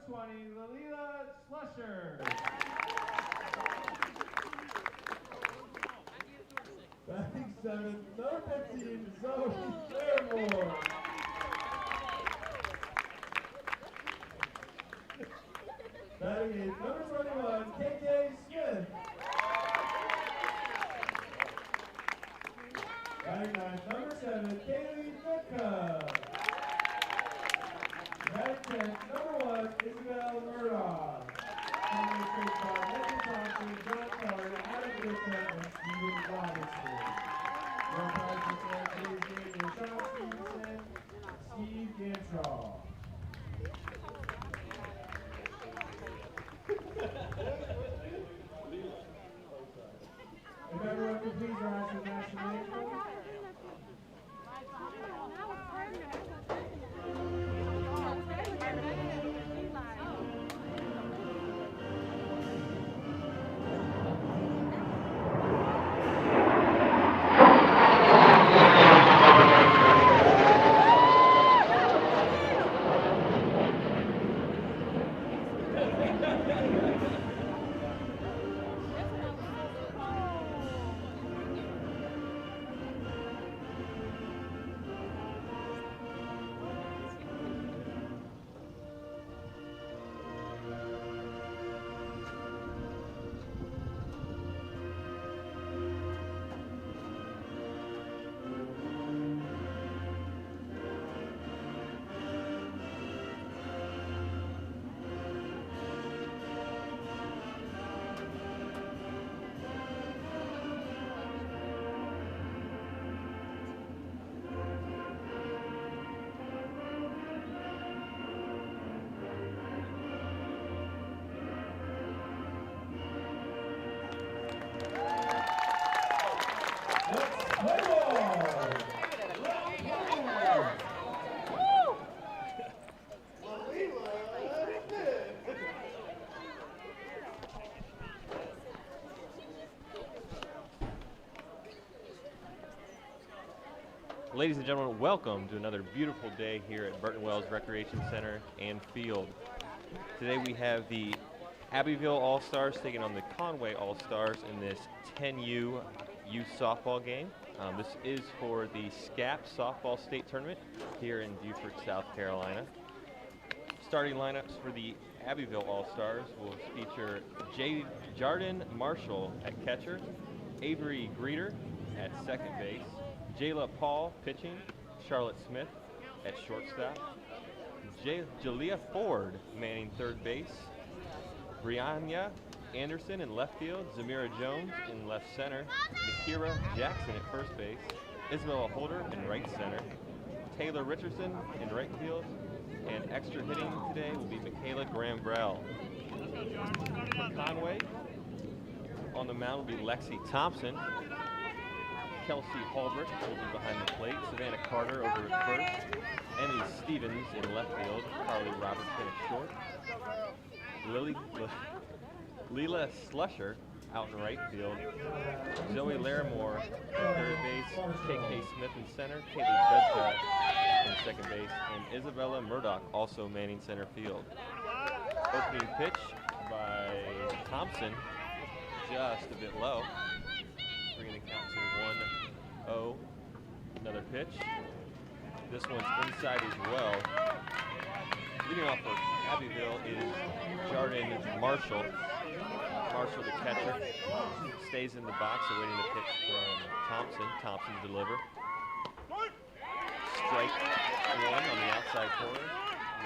20, Lalila Slusher. Batting 7, number 15, Zoe Fairmore. Batting 8, number 21, KK Smith. Batting 9, number 7, Kaylee Nooka. Batting 10, number 1, Isabel Murdoch. Coming to stage by Nathan Thompson, John Kelly, Adam Griffin, and Steven Robinson. Your umpires for today's game is Sean Stevenson, Steve Gantraw. If everyone could please rise for the national anthem. Ladies and gentlemen, welcome to another beautiful day here at Burton Wells Recreation Center and Field. Today we have the Abbeville All-Stars taking on the Conway All-Stars in this 10U youth softball game. This is for the SCAP softball state tournament here in Beaufort, South Carolina. Starting lineups for the Abbeville All-Stars will feature Jardin Marshall at catcher, Avery Greeter at second base, Jayla Paul pitching, Charlotte Smith at shortstop, Jalea Ford manning third base, Brianna Anderson in left field, Zamira Jones in left center, Nakira Jackson at first base, Isabella Holder in right center, Taylor Richardson in right field, and extra hitting today will be Michaela Graham-Brell. For Conway, on the mound will be Lexi Thompson, Kelsey Holbrook will be behind the plate, Savannah Carter over at first, Emily Stevens in left field, Carly Robertson at short, Leela Slusher out in right field, Zoe Larimore at third base, KK Smith in center, Kaylee Bedcott in second base, and Isabella Murdoch also manning center field. Opening pitch by Thompson, just a bit low. Bringing the count to 1-0. Another pitch. This one's inside as well. Leading off for Abbeville is Jardin Marshall. Marshall, the catcher, stays in the box awaiting the pitch from Thompson. Thompson to deliver. Strike one on the outside corner.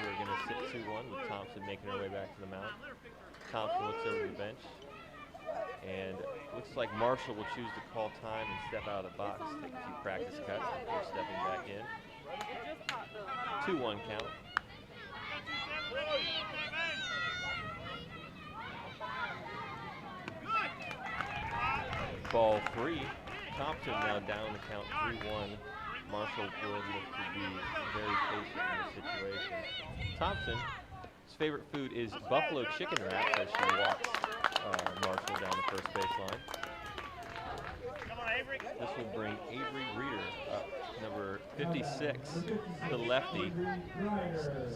We're going to sit 2-1 with Thompson making her way back to the mound. Thompson looks over the bench. And looks like Marshall will choose to call time and step out of the box, take a few practice cuts before stepping back in. 2-1 count. Ball 3. Thompson now down the count 3-1. Marshall will look to be very patient in this situation. Thompson's favorite food is buffalo chicken wraps as she walks Marshall down the first baseline. This will bring Avery Reeder up. Number 56, the lefty,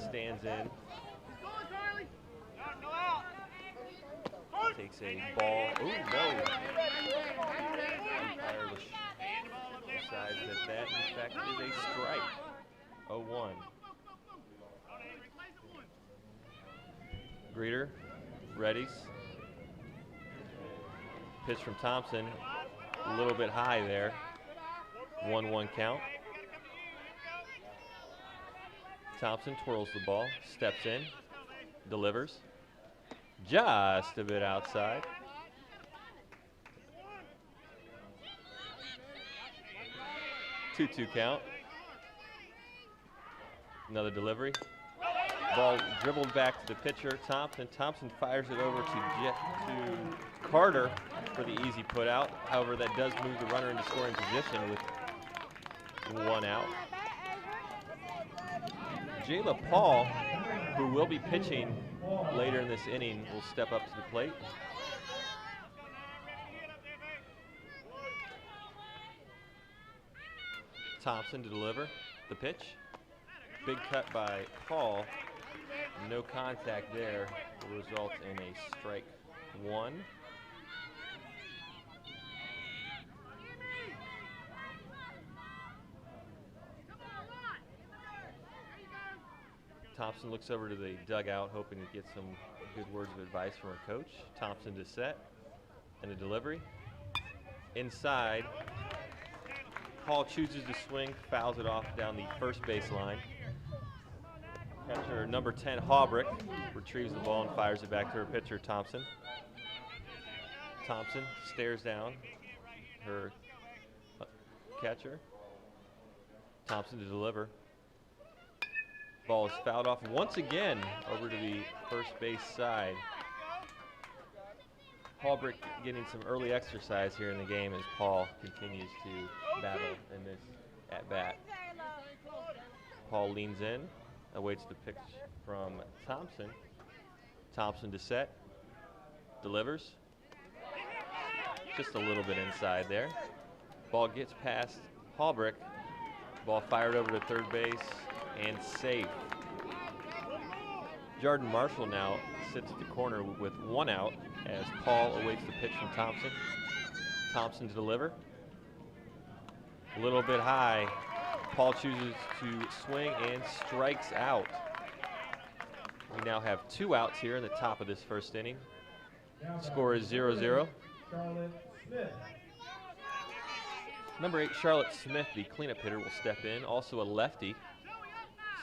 stands in. takes a ball. Oh, no. Umpire decides that in fact, is a strike. 0-1. Greeter, readies. Pitch from Thompson, a little bit high there. 1-1 count. Thompson twirls the ball, steps in, delivers. Just a bit outside. Two count. Another delivery. Ball dribbled back to the pitcher, Thompson. Thompson fires it over to Carter for the easy put out. However, that does move the runner into scoring position with 1 out. Jayla Paul, who will be pitching later in this inning, will step up to the plate. Thompson to deliver the pitch. Big cut by Paul. No contact there will result in a strike 1. Thompson looks over to the dugout, hoping to get some good words of advice from her coach. Thompson to set, and a delivery. Inside, Paul chooses to swing, fouls it off down the first baseline. Catcher number 10, Haubrick, retrieves the ball and fires it back to her pitcher, Thompson. Thompson stares down her catcher. Thompson to deliver. Ball is fouled off once again over to the first base side. Haubrick getting some early exercise here in the game as Paul continues to battle in this at-bat. Paul leans in, awaits the pitch from Thompson. Thompson to set, delivers. Just a little bit inside there. Ball gets past Haubrick. Ball fired over to third base and safe. Jordan Marshall now sits at the corner with 1 out as Paul awaits the pitch from Thompson. Thompson to deliver. A little bit high. Paul chooses to swing and strikes out. We now have 2 outs here in the top of this first inning. Score is 0-0. Number 8, Charlotte Smith, the cleanup hitter, will step in. Also a lefty.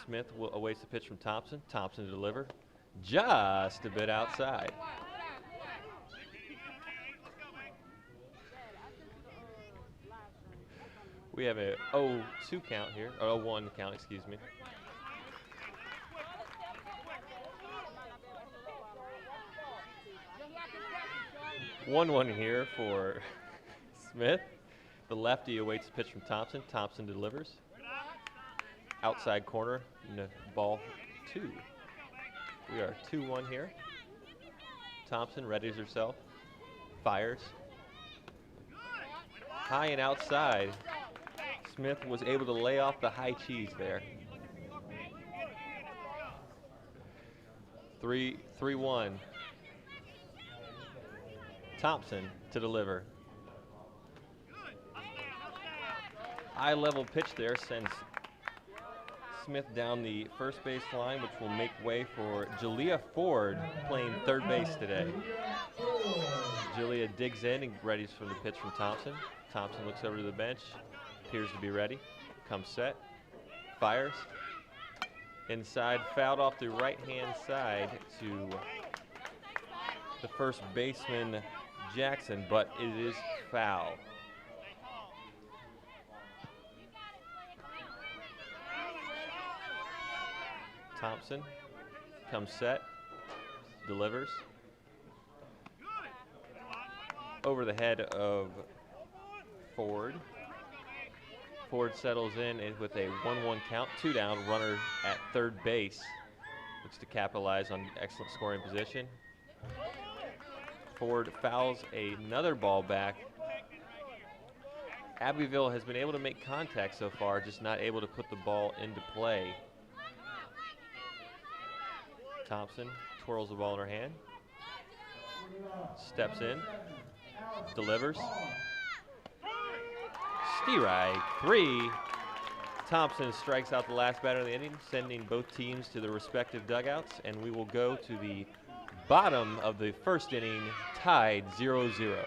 Smith awaits the pitch from Thompson. Thompson to deliver. Just a bit outside. We have a 0-2 count here, or 0-1 count, excuse me. One here for Smith. The lefty awaits the pitch from Thompson. Thompson delivers. Outside corner, ball 2. We are 2-1 here. Thompson readies herself, fires. High and outside. Smith was able to lay off the high cheese there. 3-1. Thompson to deliver. High level pitch there sends Smith down the first base line, which will make way for Jalea Ford playing third base today. Jalea digs in and readies for the pitch from Thompson. Thompson looks over to the bench, appears to be ready, comes set, fires. Inside, fouled off the right-hand side to the first baseman, Jackson, but it is foul. Thompson comes set, delivers. Over the head of Ford. Ford settles in with a 1-1 count, 2 down, runner at third base. Looks to capitalize on excellent scoring position. Ford fouls another ball back. Abbeville has been able to make contact so far, just not able to put the ball into play. Thompson twirls the ball in her hand. steps in, delivers. Strike 3. Thompson strikes out the last batter of the inning, sending both teams to their respective dugouts, and we will go to the bottom of the first inning, tied 0-0.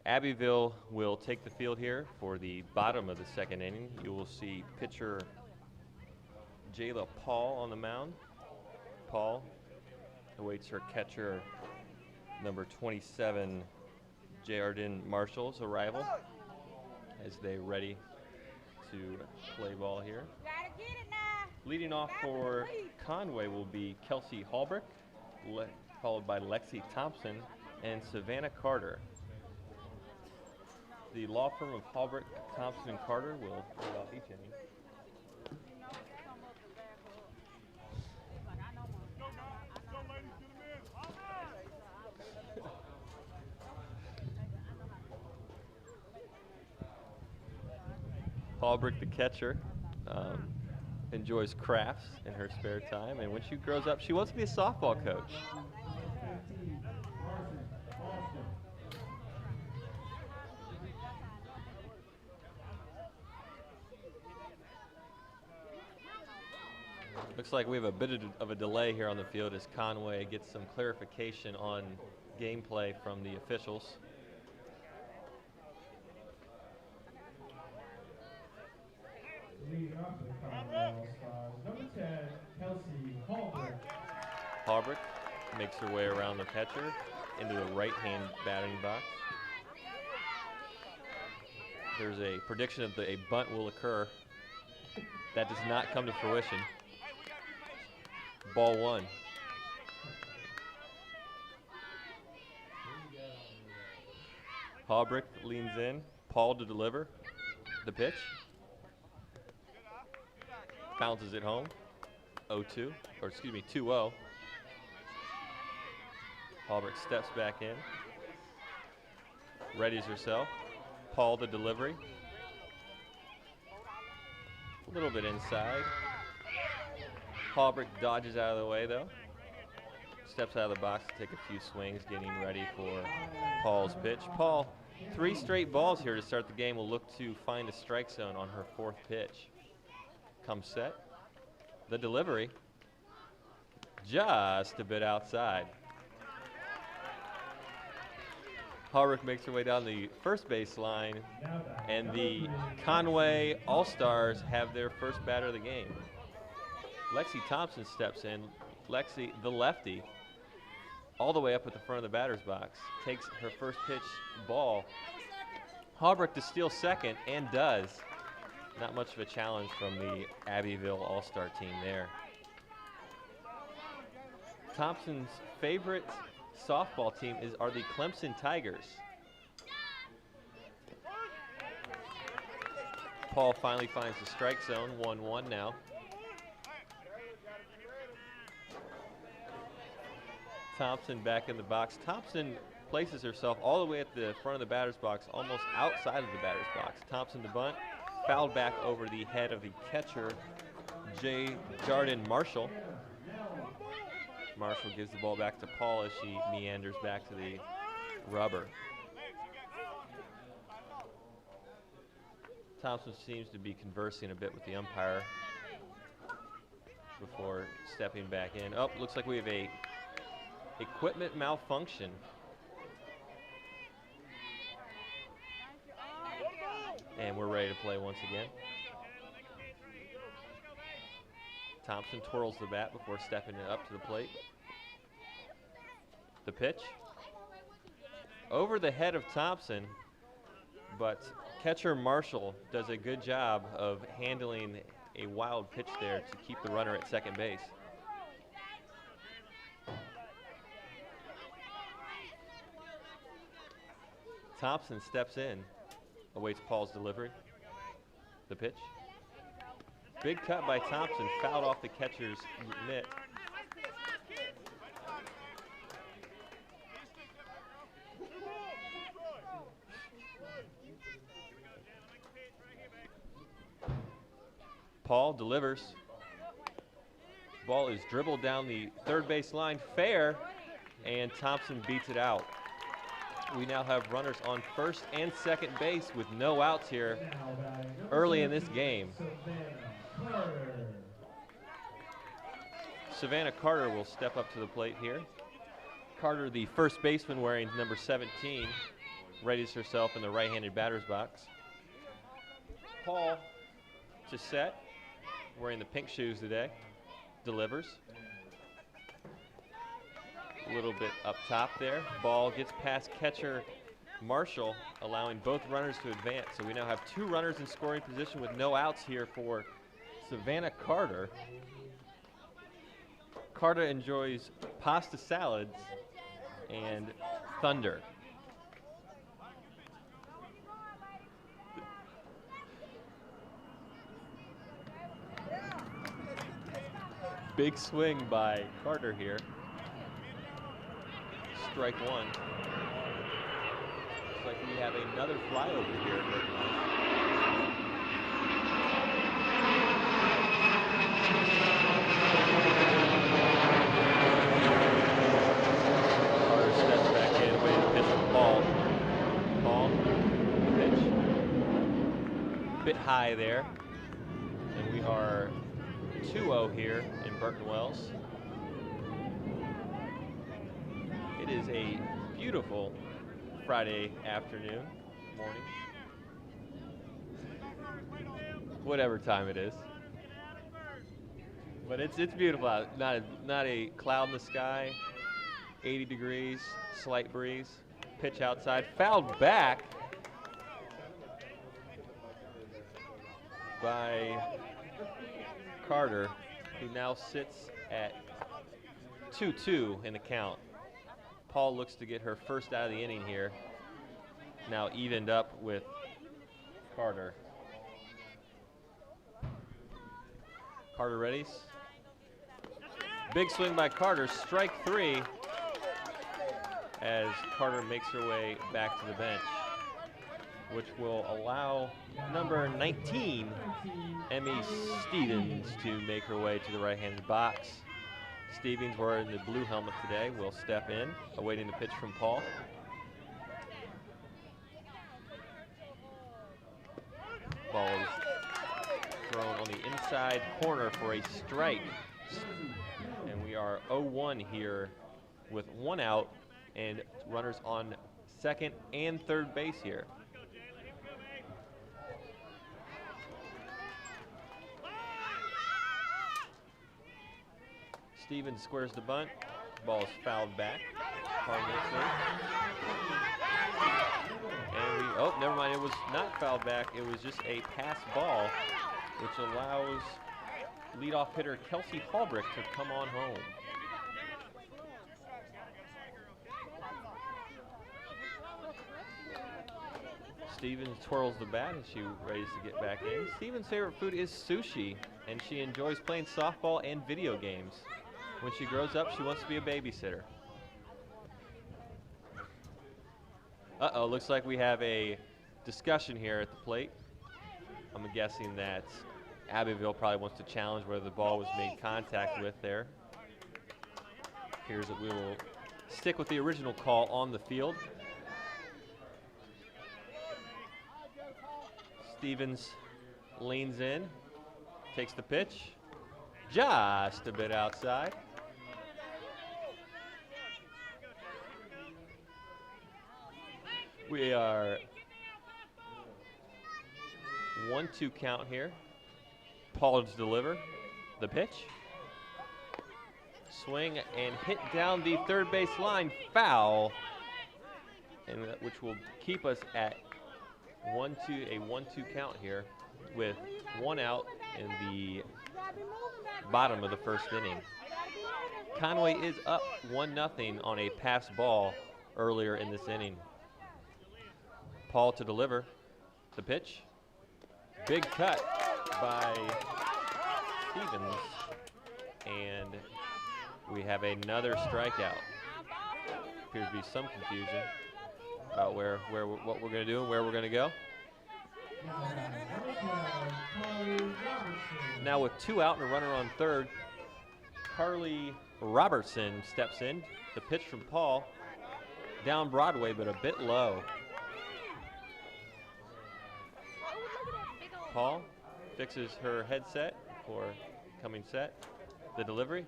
Abbeville will take the field here for the bottom of the second inning. You will see pitcher Jayla Paul on the mound. Paul awaits her catcher, number 27, Jardin Marshall's arrival as they ready to play ball here. Leading off for Conway will be Kelsey Hallbrick, followed by Lexi Thompson and Savannah Carter. The law firm of Hallbrick, Thompson, and Carter will lead off each inning. Hallbrick, the catcher, enjoys crafts in her spare time, and when she grows up, she wants to be a softball coach. Looks like we have a bit of a delay here on the field as Conway gets some clarification on gameplay from the officials. Leading off for the Conway All-Stars, number 10, Kelsey Hallbrick. Hallbrick makes her way around the catcher into the right-hand batting box. There's a prediction that a bunt will occur. That does not come to fruition. Ball 1. Hallbrick leans in. Paul to deliver the pitch. Bounces it home. 0-2, or excuse me, 2-0. Hallbrick steps back in. Readies herself. Paul the delivery. A little bit inside. Hallbrick dodges out of the way though. Steps out of the box to take a few swings, getting ready for Paul's pitch. Paul, 3 straight balls here to start the game, will look to find a strike zone on her 4th pitch. Comes set. The delivery. Just a bit outside. Hallbrick makes her way down the first base line, and the Conway All-Stars have their first batter of the game. Lexi Thompson steps in. Lexi, the lefty, all the way up at the front of the batter's box, takes her first pitch ball. Hallbrick to steal second, and does. Not much of a challenge from the Abbeville All-Star team there. Thompson's favorite softball team are the Clemson Tigers. Paul finally finds the strike zone, 1-1 now. Thompson back in the box. Thompson places herself all the way at the front of the batter's box, almost outside of the batter's box. Thompson to bunt, fouled back over the head of the catcher, Jardin Marshall. Marshall gives the ball back to Paul as she meanders back to the rubber. Thompson seems to be conversing a bit with the umpire before stepping back in. Oh, looks like we have a equipment malfunction. And we're ready to play once again. Thompson twirls the bat before stepping it up to the plate. The pitch. Over the head of Thompson, but catcher Marshall does a good job of handling a wild pitch there to keep the runner at second base. Thompson steps in, awaits Paul's delivery. The pitch. Big cut by Thompson, fouled off the catcher's mitt. Paul delivers. Ball is dribbled down the third base line, fair, and Thompson beats it out. We now have runners on first and second base with no outs here early in this game. Savannah Carter will step up to the plate here. Carter, the first baseman wearing number 17, readies herself in the right-handed batter's box. Paul to set, wearing the pink shoes today, delivers. A little bit up top there. Ball gets past catcher Marshall, allowing both runners to advance. So we now have two runners in scoring position with no outs here for Savannah Carter. Carter enjoys pasta salads and thunder. Big swing by Carter here. Strike one. Looks like we have another flyover here. Carter steps back in, waiting to pitch from Paul. Paul, pitch. Bit high there. And we are 2-0 here in Burton Wells. It is a beautiful Friday afternoon, morning, whatever time it is. But it's beautiful out. Not a cloud in the sky. 80 degrees, slight breeze. Pitch outside, fouled back by Carter, who now sits at 2-2 in the count. Paul looks to get her first out of the inning here. Now evened up with Carter. Carter readies. Big swing by Carter, strike three, as Carter makes her way back to the bench, which will allow number 19, Emmy Stevens, to make her way to the right-handed box. Stevens, wearing the blue helmet today, will step in, awaiting the pitch from Paul. Ball is thrown on the inside corner for a strike. And we are 0-1 here with one out and runners on second and third base here. Stevens squares the bunt. Ball is fouled back harmlessly. And oh, never mind, it was not fouled back. It was just a pass ball, which allows leadoff hitter Kelsey Hallbrick to come on home. Stevens twirls the bat as she readies to get back in. Stevens' favorite food is sushi, and she enjoys playing softball and video games. When she grows up, she wants to be a babysitter. Uh-oh, looks like we have a discussion here at the plate. I'm guessing that Abbeville probably wants to challenge whether the ball was made contact with there. Here's that we will stick with the original call on the field. Stevens leans in, takes the pitch, just a bit outside. We are 1-2 count here. Paul to deliver the pitch. Swing and hit down the third base line, foul, and which will keep us at a 1-2 count here with 1 out in the bottom of the first inning. Conway is up 1-0 on a pass ball earlier in this inning. Paul to deliver the pitch. Big cut by Stevens, and we have another strikeout. Appears to be some confusion about what we're going to do and where we're going to go. Now with 2 out and a runner on third, Carly Robertson steps in. The pitch from Paul, down Broadway, but a bit low. Paul fixes her headset for coming set. The delivery.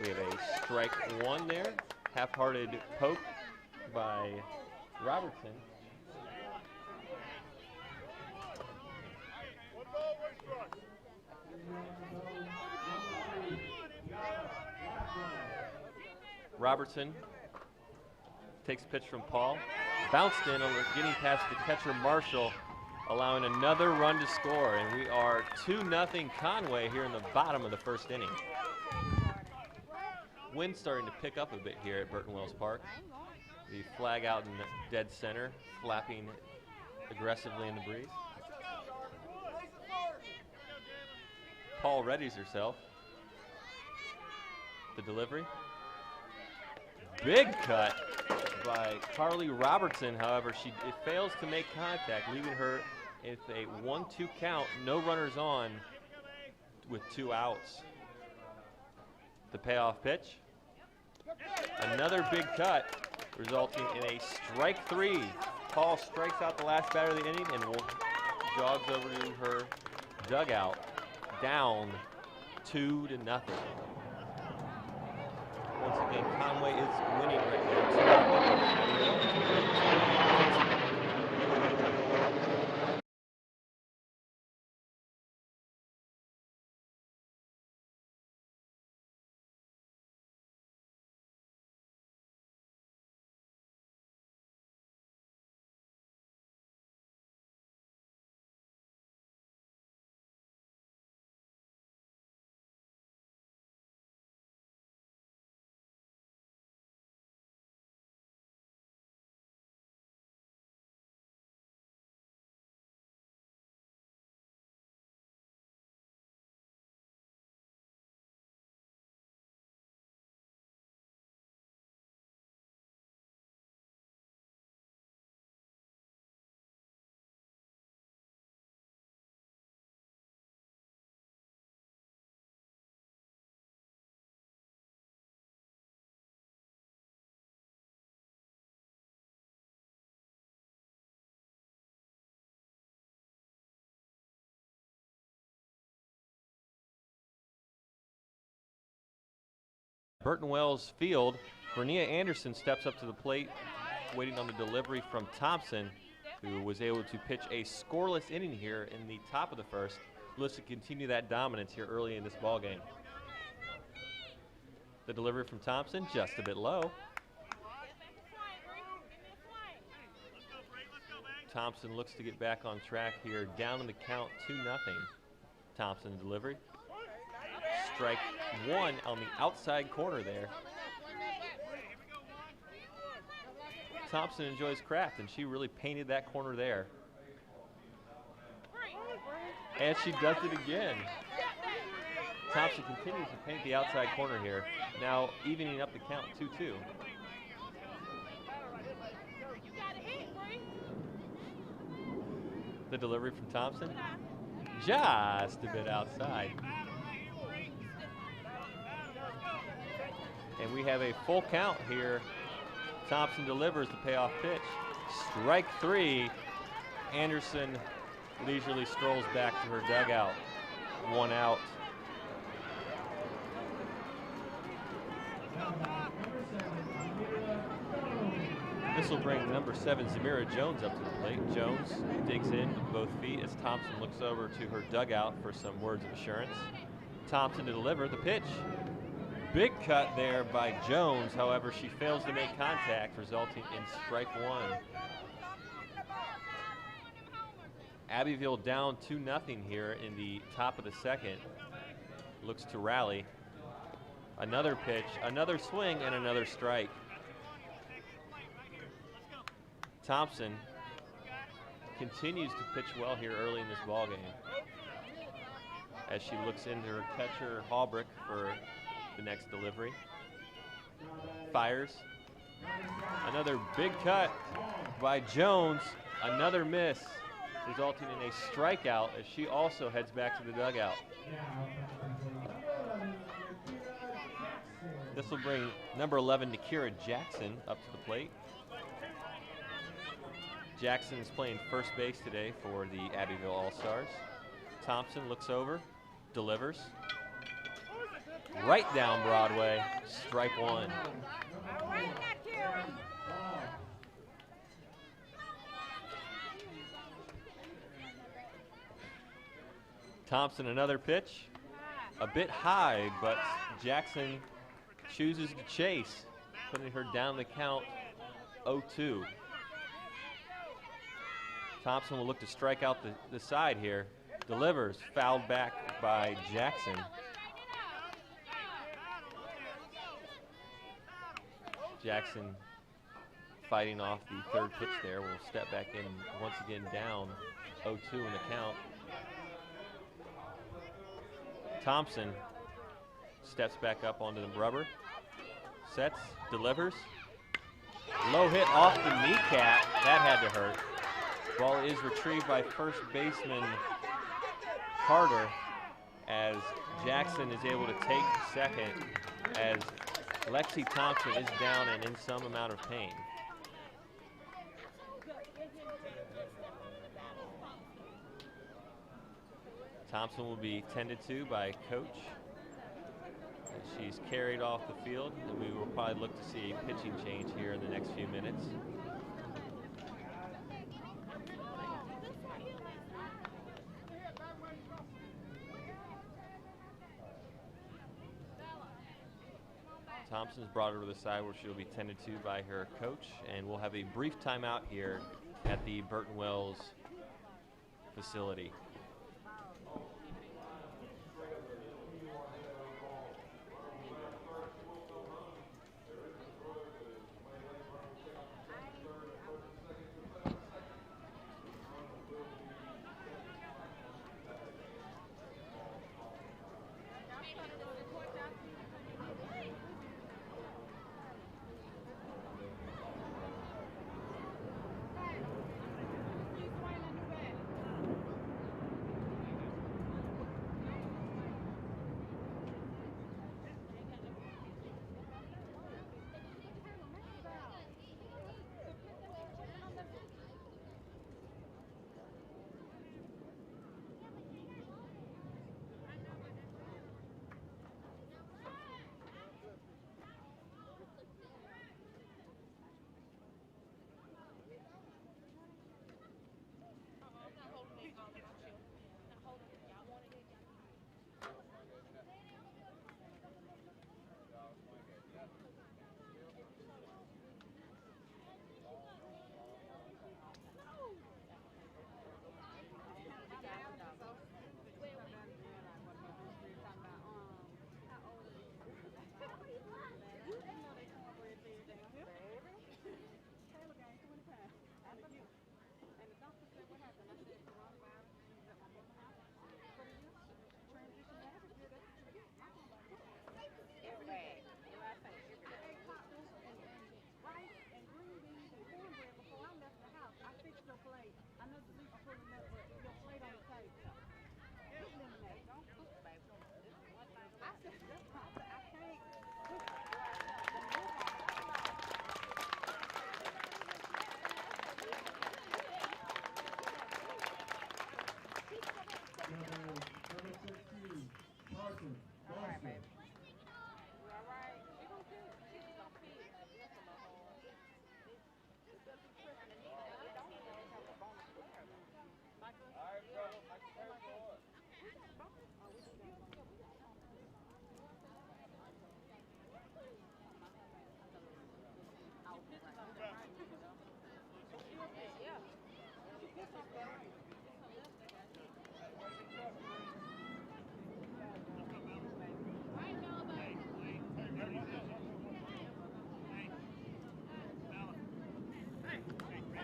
We have a strike 1 there. Half-hearted poke by Robertson. Robertson takes pitch from Paul. Bounced in, getting past the catcher Marshall, allowing another run to score. And we are 2-0 Conway here in the bottom of the first inning. Wind's starting to pick up a bit here at Burton Wells Park. The flag out in the dead center, flapping aggressively in the breeze. Paul readies herself. The delivery. Big cut by Carly Robertson. However, it fails to make contact, leaving her with a 1-2 count, no runners on with 2 outs. The payoff pitch. Another big cut, resulting in a strike 3. Paul strikes out the last batter of the inning and jogs over to her dugout, down 2-0. Once again, Conway is winning right now. Burton Wells Field, Bernia Anderson steps up to the plate, waiting on the delivery from Thompson, who was able to pitch a scoreless inning here in the top of the first. Looks to continue that dominance here early in this ball game. The delivery from Thompson, just a bit low. Thompson looks to get back on track here, down in the count, 2-0. Thompson delivery. Strike 1 on the outside corner there. Thompson enjoys craft, and she really painted that corner there. And she does it again. Thompson continues to paint the outside corner here, now evening up the count 2-2. The delivery from Thompson, just a bit outside. And we have a full count here. Thompson delivers the payoff pitch. Strike 3. Anderson leisurely strolls back to her dugout. 1 out. This will bring number 7, Zamira Jones, up to the plate. Jones digs in with both feet as Thompson looks over to her dugout for some words of assurance. Thompson to deliver the pitch. Big cut there by Jones, however, she fails to make contact, resulting in strike 1. Abbeville down 2-0 here in the top of the second. Looks to rally. Another pitch, another swing, and another strike. Thompson continues to pitch well here early in this ballgame as she looks into her catcher, Hallbrick, for the next delivery. Fires. Another big cut by Jones. Another miss, resulting in a strikeout as she also heads back to the dugout. This will bring number 11, Nakira Jackson, up to the plate. Jackson is playing first base today for the Abbeville All-Stars. Thompson looks over, delivers. Right down Broadway, strike 1. Thompson, another pitch. A bit high, but Jackson chooses to chase, putting her down the count 0-2. Thompson will look to strike out the side here. Delivers, fouled back by Jackson. Jackson fighting off the third pitch there. Will step back in once again down 0-2 in the count. Thompson steps back up onto the rubber. Sets, delivers. Low hit off the kneecap. That had to hurt. Ball is retrieved by first baseman Carter as Jackson is able to take second as Lexi Thompson is down and in some amount of pain. Thompson will be tended to by coach as she's carried off the field, and we will probably look to see a pitching change here in the next few minutes. Thompson's brought her to the side where she'll be tended to by her coach, and we'll have a brief timeout here at the Burton Wells facility.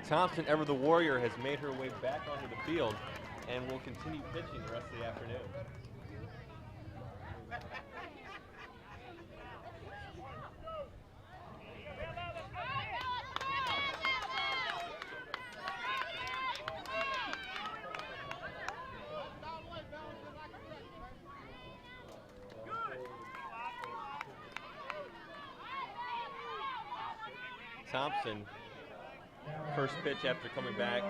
Thompson, ever the warrior, has made her way back onto the field and will continue pitching the rest of the afternoon. Thompson, first pitch after coming back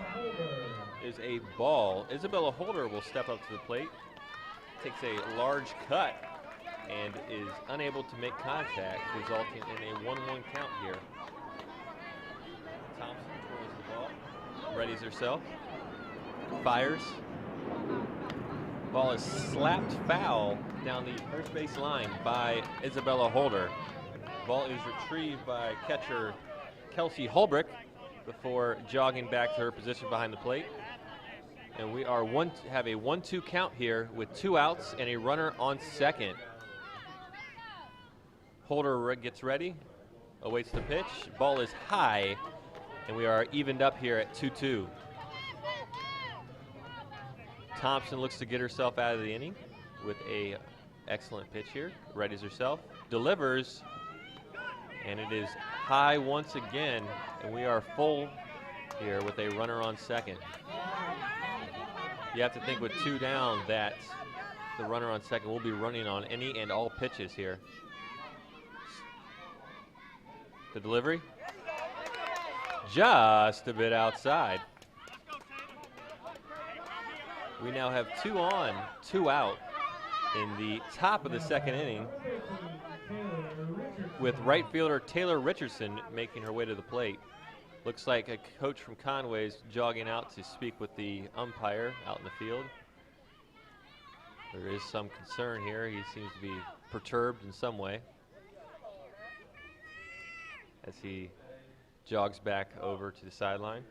is a ball. Isabella Holder will step up to the plate, takes a large cut, and is unable to make contact, resulting in a 1-1 count here. Thompson throws the ball, readies herself, fires. Ball is slapped foul down the first base line by Isabella Holder. Ball is retrieved by catcher Kelsey Holbrick before jogging back to her position behind the plate. And we are have a 1-2 count here with 2 outs and a runner on second. Holder gets ready, awaits the pitch. Ball is high, and we are evened up here at 2-2. Thompson looks to get herself out of the inning with a excellent pitch here. Readies herself, delivers, and it is high once again, and we are full here with a runner on second. You have to think with 2 down that the runner on second will be running on any and all pitches here. The delivery, just a bit outside. We now have 2 on, 2 out in the top of the second inning, with right fielder Taylor Richardson making her way to the plate. Looks like a coach from Conway is jogging out to speak with the umpire out in the field. There is some concern here. He seems to be perturbed in some way as he jogs back over to the sideline.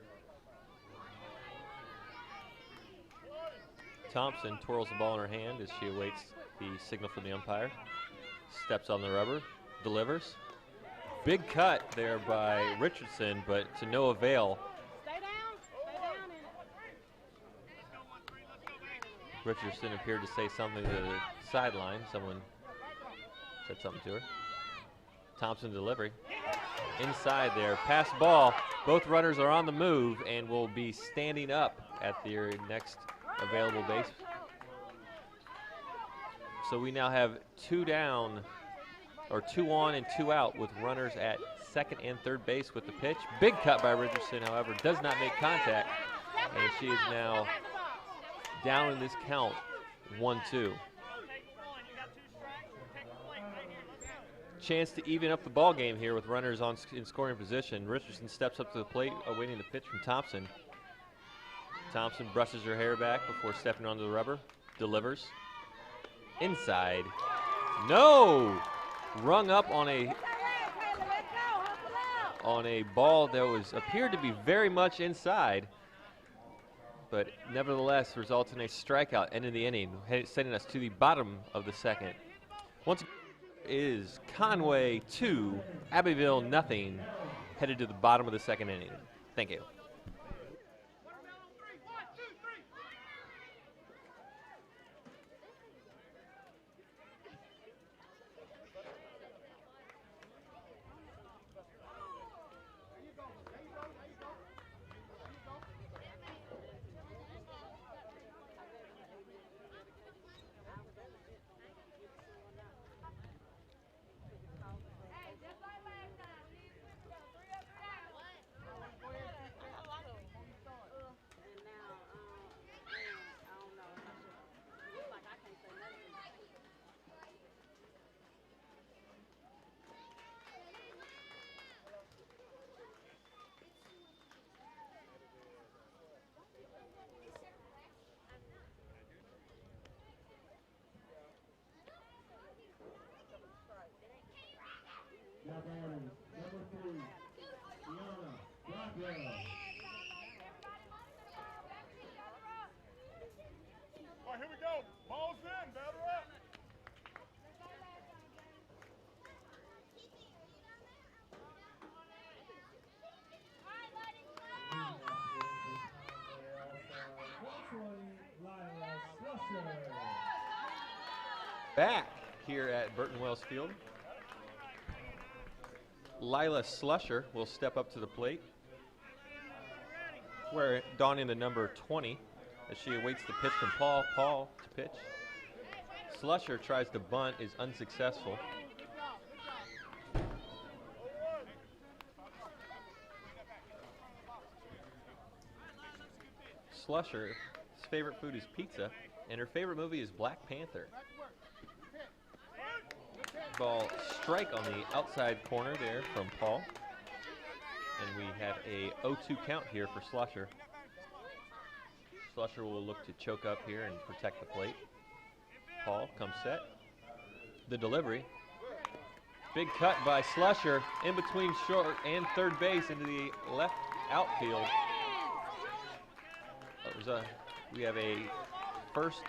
Thompson twirls the ball in her hand as she awaits the signal from the umpire. Steps on the rubber, delivers. Big cut there by Richardson, but to no avail. Stay down in it. Richardson appeared to say something to the sideline. Someone said something to her. Thompson delivery. Inside there, pass ball. Both runners are on the move and will be standing up at their next available base. So we now have 2 down, or 2 on and 2 out, with runners at second and third base with the pitch. Big cut by Richardson, however, does not make contact, and she is now down in this count, 1-2. Chance to even up the ball game here with runners in scoring position. Richardson steps up to the plate, awaiting the pitch from Thompson. Thompson brushes her hair back before stepping onto the rubber, delivers. Inside. No! Rung up on a ball that appeared to be very much inside, but nevertheless results in a strikeout, end of the inning, sending us to the bottom of the second. Once again is Conway 2, Abbeville nothing, headed to the bottom of the second inning. Thank you. back here at Burton Wells Field. Lila Slusher will step up to the plate, donning the number 20 as she awaits the pitch from Paul. Paul to pitch. Slusher tries to bunt, is unsuccessful. Slusher's favorite food is pizza, and her favorite movie is Black Panther. Ball strike on the outside corner there from Paul. And we have a 0-2 count here for Slusher. Slusher will look to choke up here and protect the plate. Paul comes set. The delivery. Big cut by Slusher in between short and third base into the left outfield. We have our first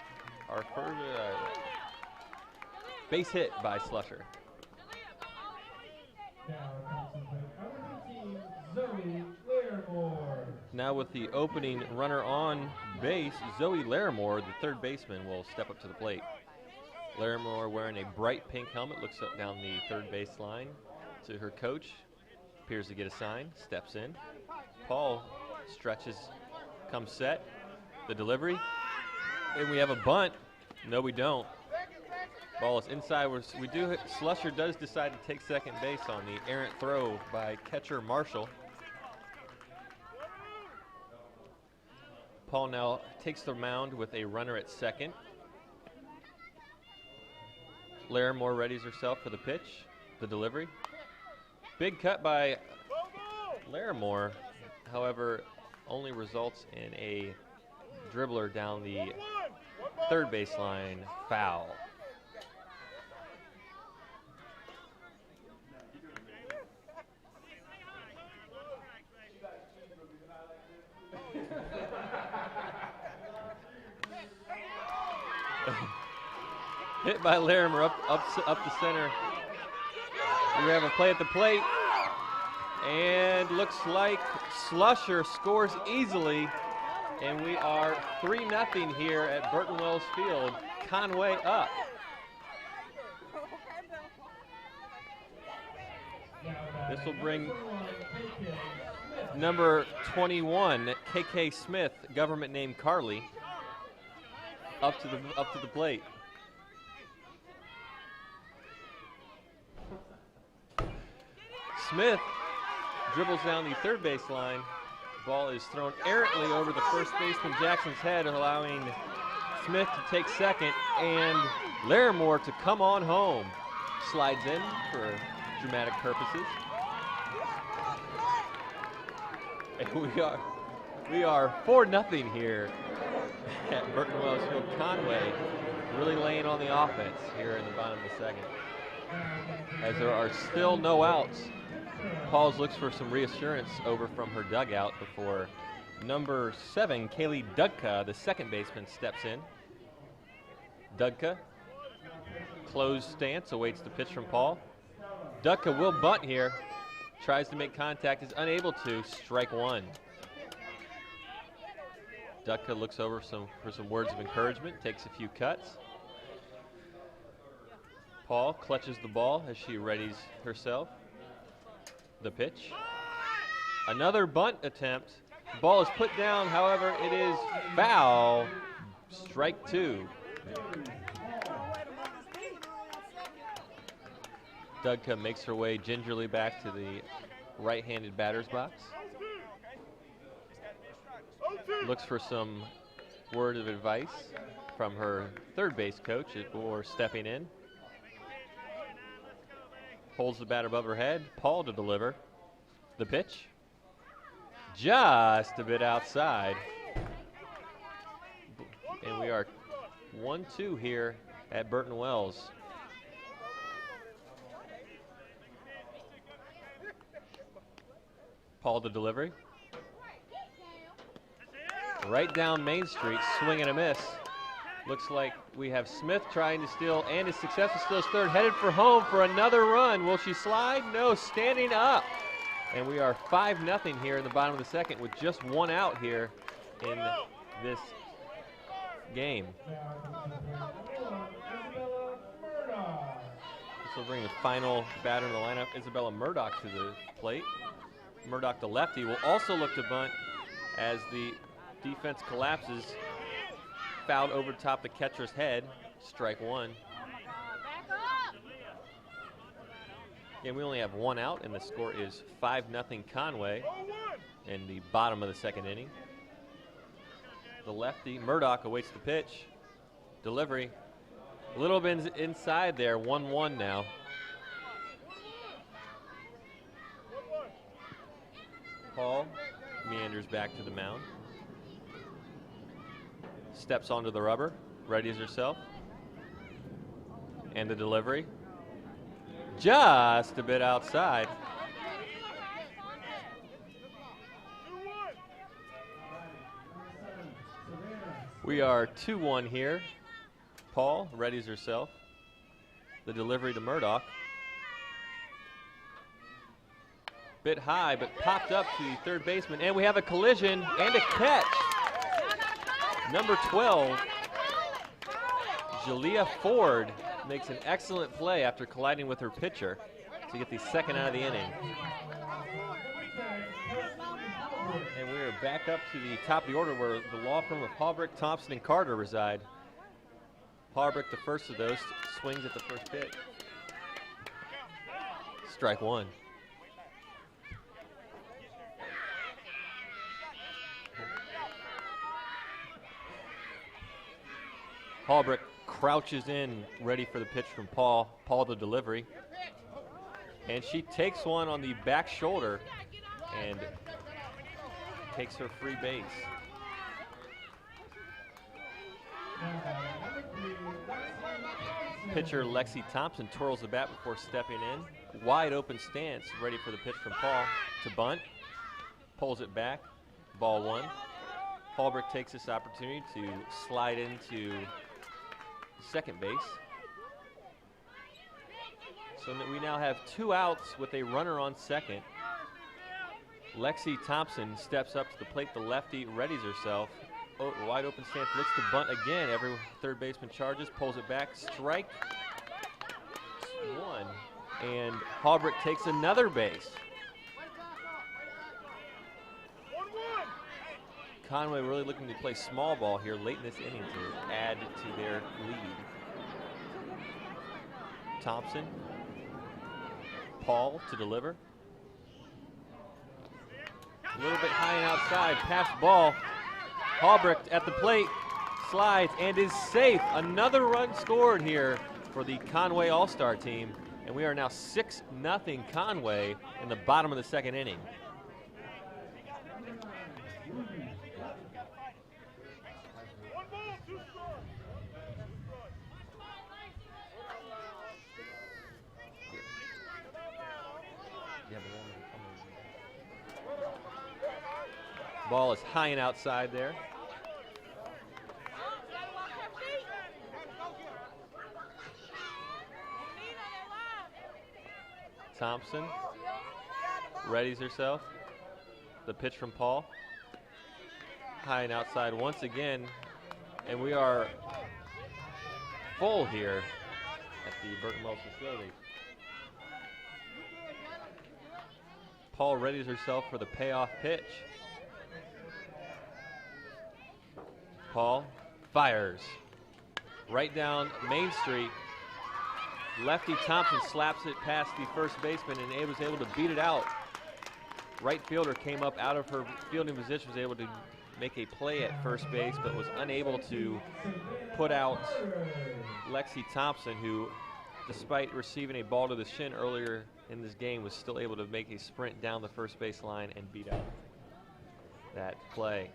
base hit by Slusher. Now with the opening runner on base, Zoe Larimore, the third baseman, will step up to the plate. Larimore wearing a bright pink helmet, looks up down the third base line to her coach, appears to get a sign, steps in. Paul stretches, comes set, the delivery, and we have a bunt. No, we don't. Ball is inside. Slusher does decide to take second base on the errant throw by catcher Marshall. Paul now takes the mound with a runner at second. Larimore readies herself for the pitch, the delivery. Big cut by Larimore, however, only results in a dribbler down the third baseline, foul. Hit by Larimore up the center. We have a play at the plate, and looks like Slusher scores easily, and we are 3-0 here at Burton Wells Field. Conway up. This will bring number 21, KK Smith, government name Carly, up to the plate. Smith dribbles down the third base line. Ball is thrown errantly over the first baseman Jackson's head, allowing Smith to take second and Larimore to come on home. Slides in for dramatic purposes. And we are 4-0 here at Burton Wells Field. Conway really laying on the offense here in the bottom of the second. As there are still no outs, Pauls looks for some reassurance over from her dugout before number 7, Kaylee Dudka, the second baseman, steps in. Dudka, closed stance, awaits the pitch from Paul. Dudka will bunt here, tries to make contact, is unable to, strike one. Dudka looks over for some words of encouragement, takes a few cuts. Paul clutches the ball as she readies herself. The pitch. Another bunt attempt. Ball is put down, however, it is foul. Strike two. Dudka makes her way gingerly back to the right-handed batter's box. Looks for some word of advice from her third base coach before stepping in. Holds the bat above her head. Paul to deliver. The pitch. Just a bit outside. And we are 1-2 here at Burton Wells. Paul to delivery. Right down Main Street, swing and a miss. Looks like we have Smith trying to steal and is successful, steals third, headed for home for another run. Will she slide? No, standing up. And we are 5-0 here in the bottom of the second with just one out here in this game. So we'll bring the final batter in the lineup, Isabella Murdoch, to the plate. Murdoch, the lefty, will also look to bunt as the defense collapses. Fouled over top the catcher's head, strike one. And we only have one out, and the score is 5-0 Conway in the bottom of the second inning. The lefty, Murdoch, awaits the pitch. Delivery, a little bit inside there, 1-1 now. Paul meanders back to the mound. Steps onto the rubber, readies herself. And the delivery, just a bit outside. We are 2-1 here. Paul readies herself. The delivery to Murdoch. Bit high, but popped up to the third baseman. And we have a collision and a catch. Number 12, Jalea Ford, makes an excellent play after colliding with her pitcher to get the second out of the inning. And we are back up to the top of the order where the law firm of Hallbrick, Thompson, and Carter reside. Hallbrick, the first of those, swings at the first pitch. Strike one. Hallbrick crouches in, ready for the pitch from Paul. Paul, the delivery. And she takes one on the back shoulder and takes her free base. Pitcher Lexi Thompson twirls the bat before stepping in. Wide open stance, ready for the pitch from Paul to bunt. Pulls it back, ball one. Hallbrick takes this opportunity to slide into second base. So we now have 2 outs with a runner on second. Lexi Thompson steps up to the plate. The lefty readies herself. Oh, wide open stance, looks to bunt again. Every third baseman charges, pulls it back. Strike one. And Hallbrick takes another base. Conway really looking to play small ball here late in this inning to add to their lead. Thompson. Paul to deliver. A little bit high and outside, pass ball. Hallbrick at the plate, slides and is safe. Another run scored here for the Conway All-Star team. And we are now 6-0 Conway in the bottom of the second inning. Ball is high and outside there. Thompson readies herself. The pitch from Paul. High and outside once again. And we are full here at the Burton Wells facility. Paul readies herself for the payoff pitch. Paul fires right down Main Street. Lefty Thompson slaps it past the first baseman and was able to beat it out. Right fielder came up out of her fielding position, was able to make a play at first base, but was unable to put out Lexi Thompson, who, despite receiving a ball to the shin earlier in this game, was still able to make a sprint down the first base line and beat out that play.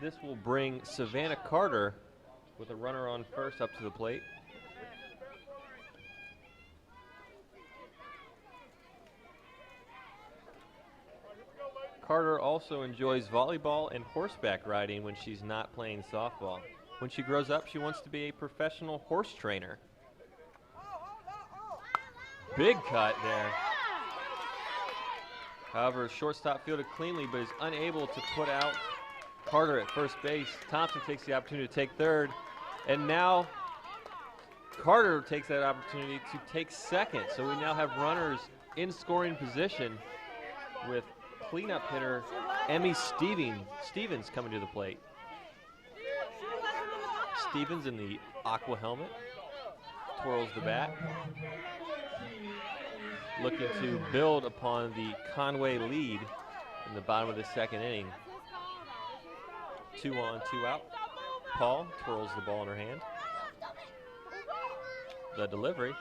This will bring Savannah Carter with a runner on first up to the plate. Carter also enjoys volleyball and horseback riding when she's not playing softball. When she grows up, she wants to be a professional horse trainer. Big cut there. However, shortstop fielded cleanly, but is unable to put out Carter at first base. Thompson takes the opportunity to take third. And now Carter takes that opportunity to take second. So we now have runners in scoring position with cleanup hitter Emmy Stevens coming to the plate. Stevens in the aqua helmet twirls the bat, looking to build upon the Conway lead in the bottom of the second inning. 2 on, 2 out. Paul twirls the ball in her hand. The delivery.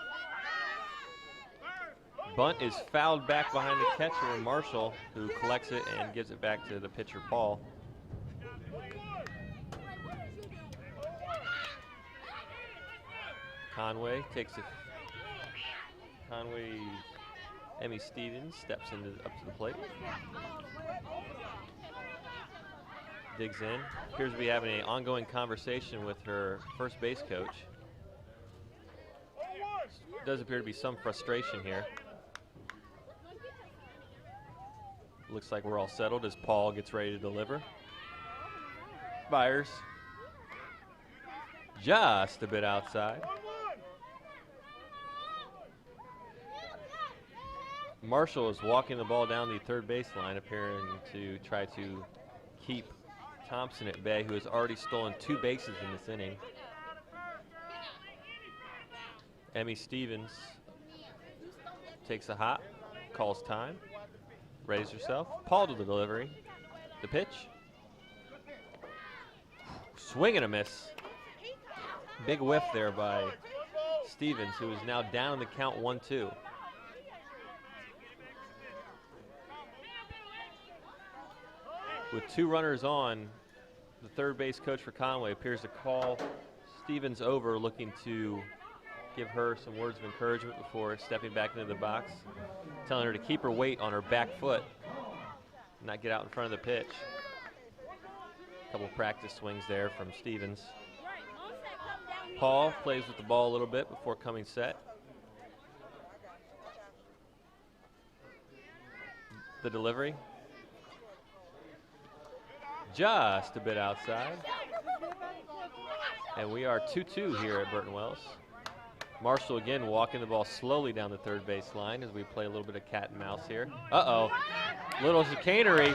Bunt is fouled back behind the catcher, Marshall, who collects it and gives it back to the pitcher, Paul. Conway takes it. Emmy Stevens steps up to the plate. Digs in. Appears to be having an ongoing conversation with her first base coach. Does appear to be some frustration here. Looks like we're all settled as Paul gets ready to deliver. Fires. Just a bit outside. Marshall is walking the ball down the third baseline, appearing to try to keep Thompson at bay, who has already stolen 2 bases in this inning. Emmy Stevens takes a hop, calls time, readies herself. Paul to the delivery. The pitch. Swing and a miss. Big whiff there by Stevens, who is now down in the count 1-2. With 2 runners on, the third base coach for Conway appears to call Stevens over, looking to give her some words of encouragement before stepping back into the box, telling her to keep her weight on her back foot, not get out in front of the pitch. A couple practice swings there from Stevens. Paul plays with the ball a little bit before coming set. The delivery. Just a bit outside. And we are 2-2 here at Burton Wells. Marshall again walking the ball slowly down the third base line as we play a little bit of cat and mouse here. Uh-oh, little chicanery,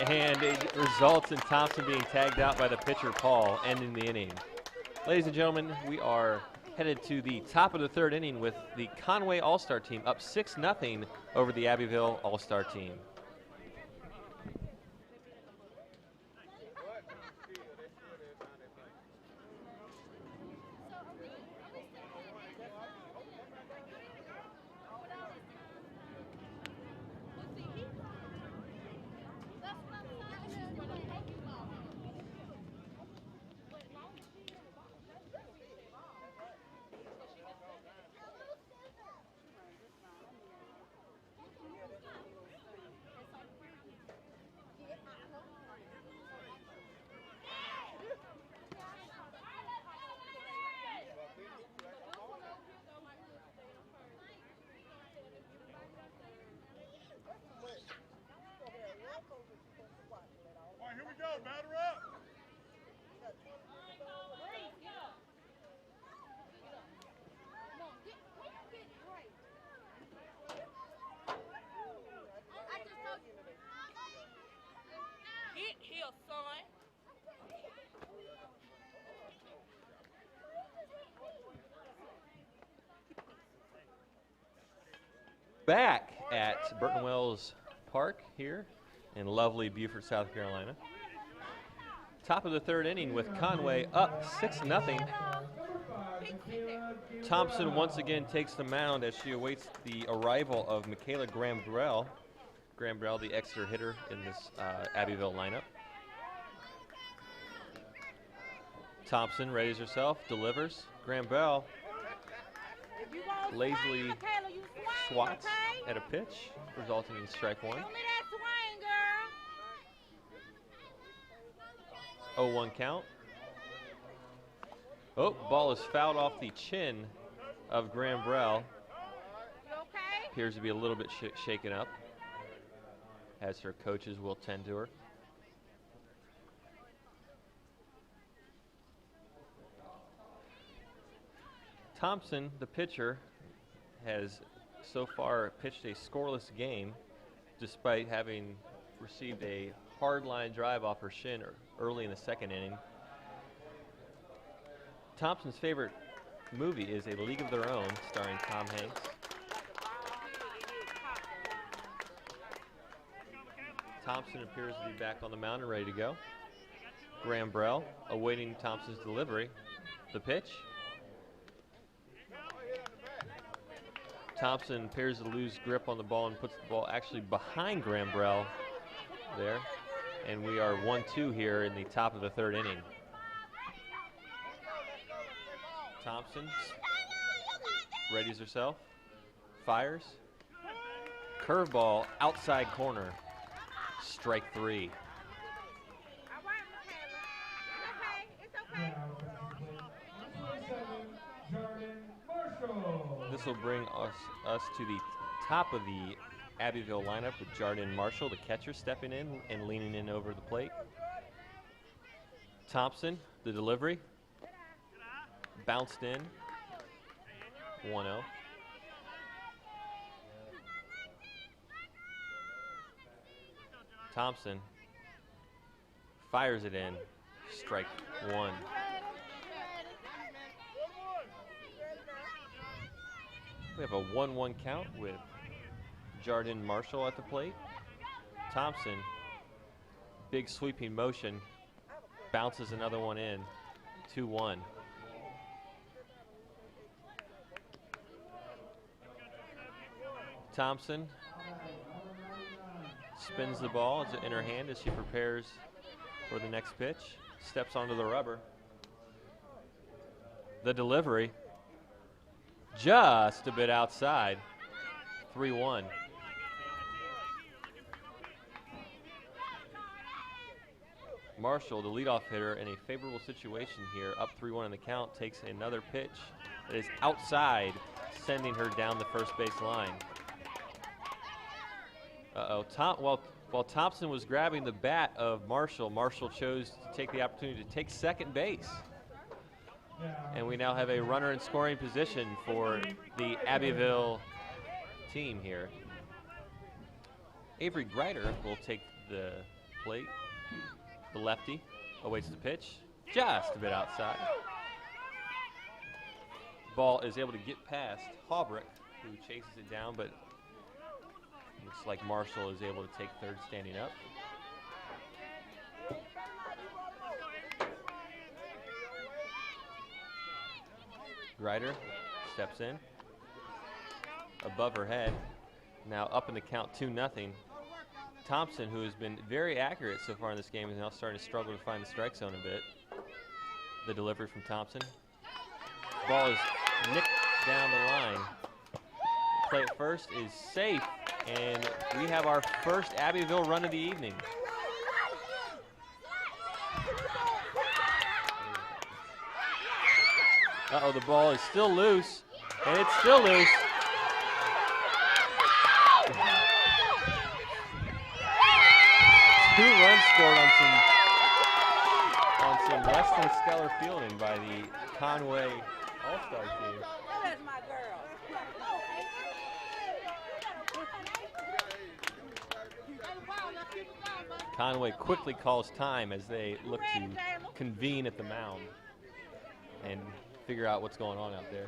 and it results in Thompson being tagged out by the pitcher, Paul, ending the inning. Ladies and gentlemen, we are headed to the top of the third inning with the Conway All-Star team up 6-0 over the Abbeville All-Star team. Back at Burton Wells Park here in lovely Beaufort, South Carolina. Top of the third inning with Conway up 6-0. Thompson once again takes the mound as she awaits the arrival of Michaela Graham-Brell. Graham-Brell, the Exeter hitter in this Abbeville lineup. Thompson readies herself, delivers. Graham-Brell lazily swats at a pitch, resulting in strike 1. 0-1 count. Oh, ball is fouled off the chin of Graham-Brell. Appears to be a little bit shaken up, as her coaches will tend to her. Thompson, the pitcher, has so far pitched a scoreless game despite having received a hard line drive off her shin early in the second inning. Thompson's favorite movie is A League of Their Own, starring Tom Hanks. Thompson appears to be back on the mound and ready to go. Graham Brell awaiting Thompson's delivery. The pitch. Thompson appears to lose grip on the ball and puts the ball actually behind Graham Brell there. And we are 1-2 here in the top of the third inning. Thompson readies herself, fires. Curveball outside corner. Strike 3. This will bring us to the top of the Abbeville lineup with Jardine Marshall, the catcher, stepping in and leaning in over the plate. Thompson, the delivery. Bounced in. 1-0. Thompson fires it in. Strike 1. We have a 1-1 count with Jardine Marshall at the plate. Thompson, big sweeping motion, bounces another one in. 2-1. Thompson spins the ball in her hand as she prepares for the next pitch. Steps onto the rubber. The delivery, just a bit outside. 3-1. Marshall, the leadoff hitter, in a favorable situation here, up 3-1 in the count, takes another pitch that is outside, sending her down the first base line. While Thompson was grabbing the bat of Marshall, Marshall chose to take the opportunity to take second base. And we now have a runner in scoring position for the Abbeville team here. Avery Greider will take the plate. The lefty awaits the pitch, just a bit outside. Ball is able to get past Haubrick, who chases it down, but looks like Marshall is able to take third standing up. Greider steps in. Above her head. Now up in the count 2-0. Thompson, who has been very accurate so far in this game, is now starting to struggle to find the strike zone a bit. The delivery from Thompson. Ball is nicked down the line. Play at first is safe, and we have our first Abbeville run of the evening. Uh-oh, the ball is still loose, and it's still loose. Two runs scored on some less than stellar fielding by the Conway All-Star team. That's my girl. Conway quickly calls time as they look to convene at the mound and figure out what's going on out there.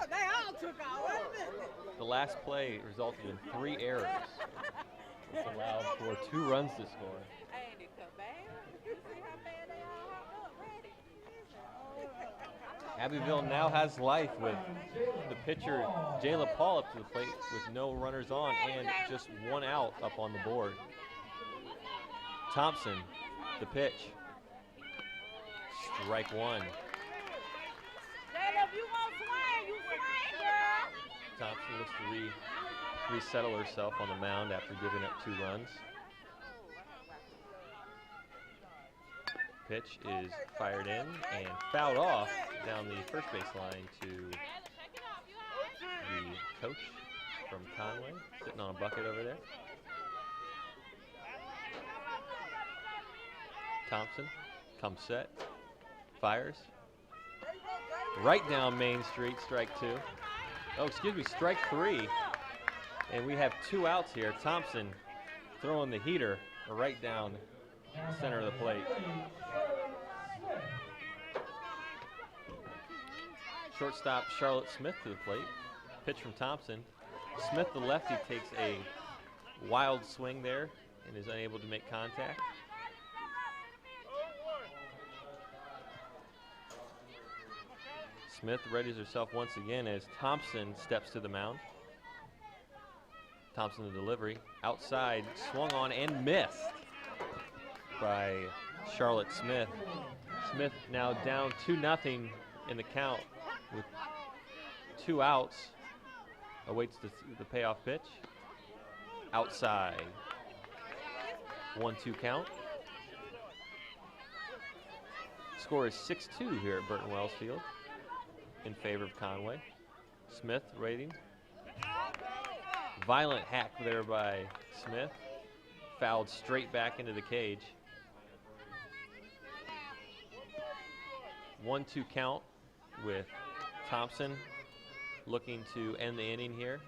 They all took off. The last play resulted in 3 errors, which allowed for 2 runs to score. Ain't it bad? You see how bad they all up ready? Abbeville now has life with the pitcher, Jayla Paul, up to the plate with no runners on and just 1 out up on the board. Thompson, the pitch. Strike 1. Jayla, if you want swing, you swing, girl. Thompson looks to resettle herself on the mound after giving up 2 runs. Pitch is fired in and fouled off down the first base line to the coach from Conway, sitting on a bucket over there. Thompson comes set, fires. Right down Main Street, strike 2. Oh, excuse me, strike 3. And we have 2 outs here. Thompson throwing the heater right down center of the plate. Shortstop Charlotte Smith to the plate. Pitch from Thompson. Smith, the lefty, takes a wild swing there and is unable to make contact. Smith readies herself once again as Thompson steps to the mound. Thompson the delivery. Outside, swung on and missed by Charlotte Smith. Smith now down 2-0 in the count with 2 outs. Awaits the payoff pitch. Outside. 1-2 count. Score is 6-2 here at Burton Wells Field in favor of Conway. Smith waiting. Violent hack there by Smith. Fouled straight back into the cage. 1-2 count with Thompson looking to end the inning here.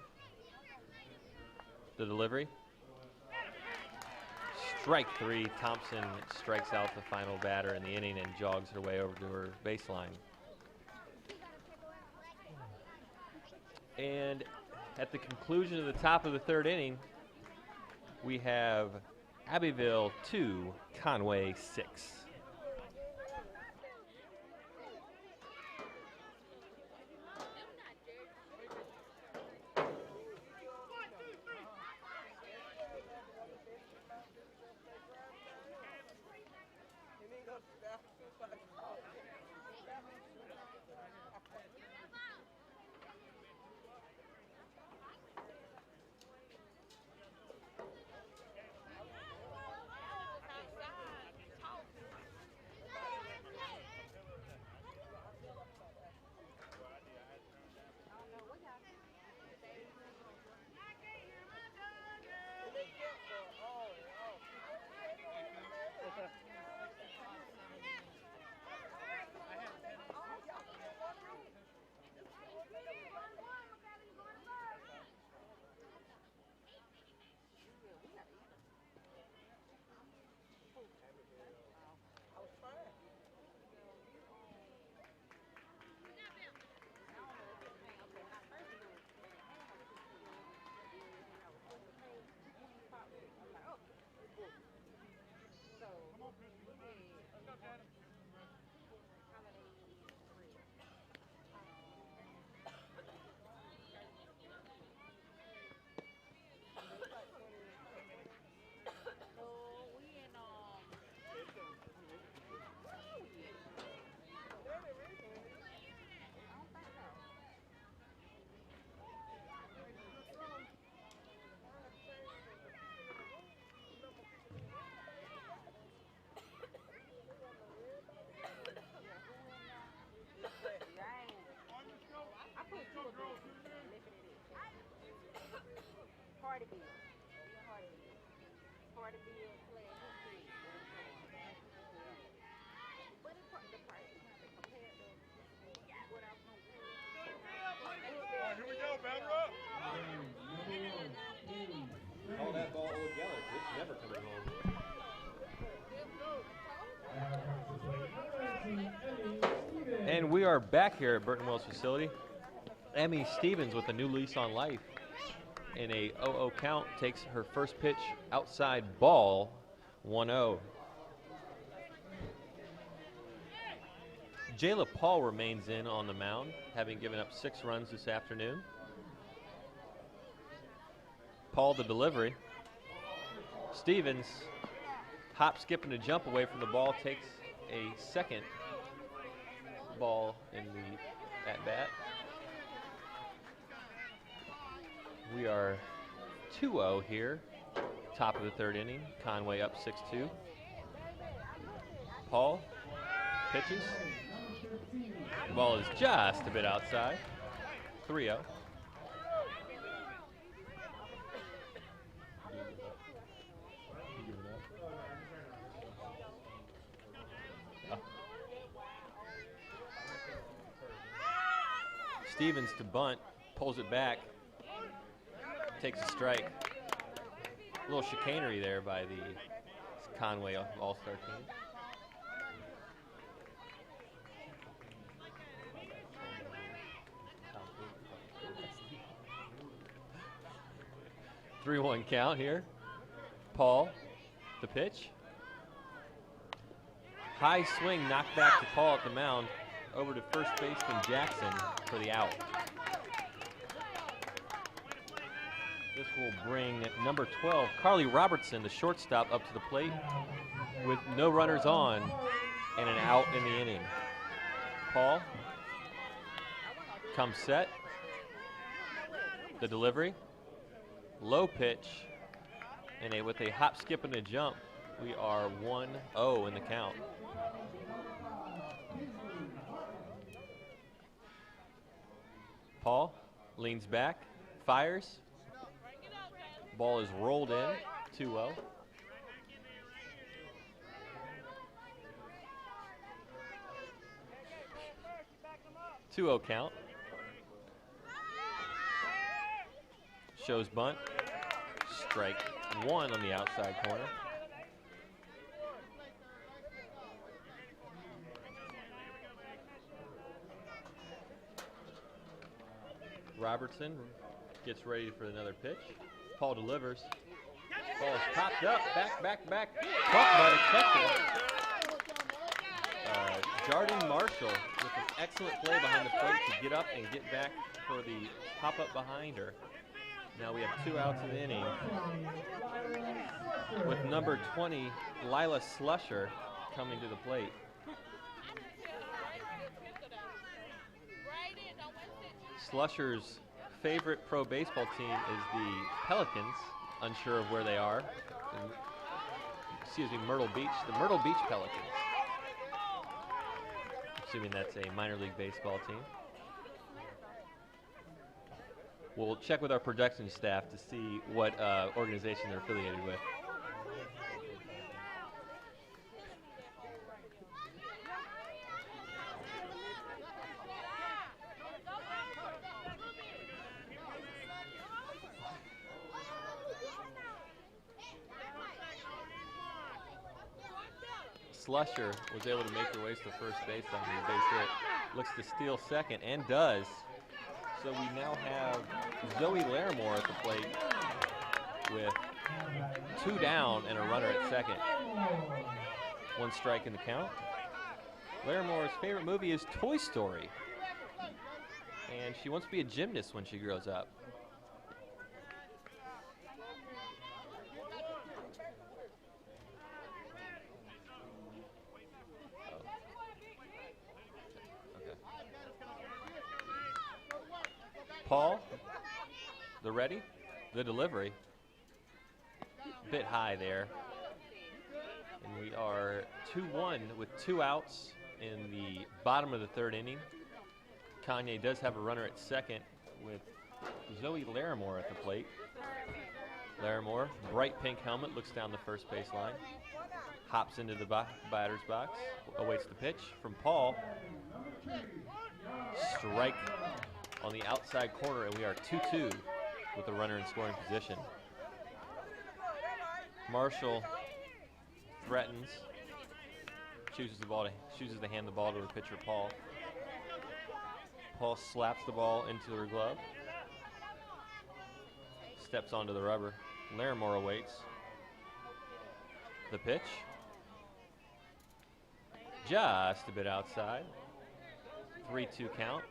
The delivery. Strike 3. Thompson strikes out the final batter in the inning and jogs her way over to her baseline. And at the conclusion of the top of the 3rd inning, we have Abbeville 2, Conway 6. Call that ball Old Yeller. It's never coming home. And we are back here at Burton Wells facility. Emmy Stevens with a new lease on life. In a 0-0 count, takes her first pitch outside ball, 1-0. Jayla Paul remains in on the mound, having given up 6 runs this afternoon. Paul the delivery. Stevens, hop, skip, and a jump away from the ball, takes a second ball in the at-bat. We are 2-0 here, top of the 3rd inning. Conway up 6-2. Paul pitches. The ball is just a bit outside. 3-0. Stevens to bunt, pulls it back, takes a strike. A little chicanery there by the Conway All-Star team. Three-one count here. Paul, the pitch. High swing, knocked back to Paul at the mound. Over to first baseman Jackson for the out. This will bring number 12, Carly Robertson, the shortstop, up to the plate with no runners on and an out in the inning. Paul comes set. The delivery. Low pitch. And with a hop, skip, and a jump, we are 1-0 in the count. Paul leans back, fires. Ball is rolled in, 2-0. Two-0 count. Shows bunt. Strike one on the outside corner. Robertson gets ready for another pitch. Paul delivers. Ball is popped up, back. Caught by the catcher. Jardine Marshall with an excellent play behind the plate to get up and get back for the pop-up behind her. Now we have 2 outs in the inning with number 20, Lila Slusher, coming to the plate. Slusher's favorite pro baseball team is the Pelicans, unsure of where they are. Excuse me, Myrtle Beach, the Myrtle Beach Pelicans. Assuming that's a minor league baseball team. We'll check with our production staff to see what organization they're affiliated with. Slusher was able to make her way to first base on the base hit. Looks to steal second and does. So we now have Zoe Larimore at the plate with 2 down and a runner at second. 1 strike in the count. Larimore's favorite movie is Toy Story. And she wants to be a gymnast when she grows up. Paul, the ready, the delivery, bit high there. And we are 2-1 with 2 outs in the bottom of the 3rd inning. Kanye does have a runner at second with Zoe Larimore at the plate. Larimore, bright pink helmet, looks down the first base line, hops into the batter's box, awaits the pitch from Paul. Strike on the outside corner, and we are 2-2 with the runner in scoring position. Marshall threatens, chooses to hand the ball to her pitcher Paul. Paul slaps the ball into her glove, steps onto the rubber. Larimore awaits. The pitch, just a bit outside. 3-2 count.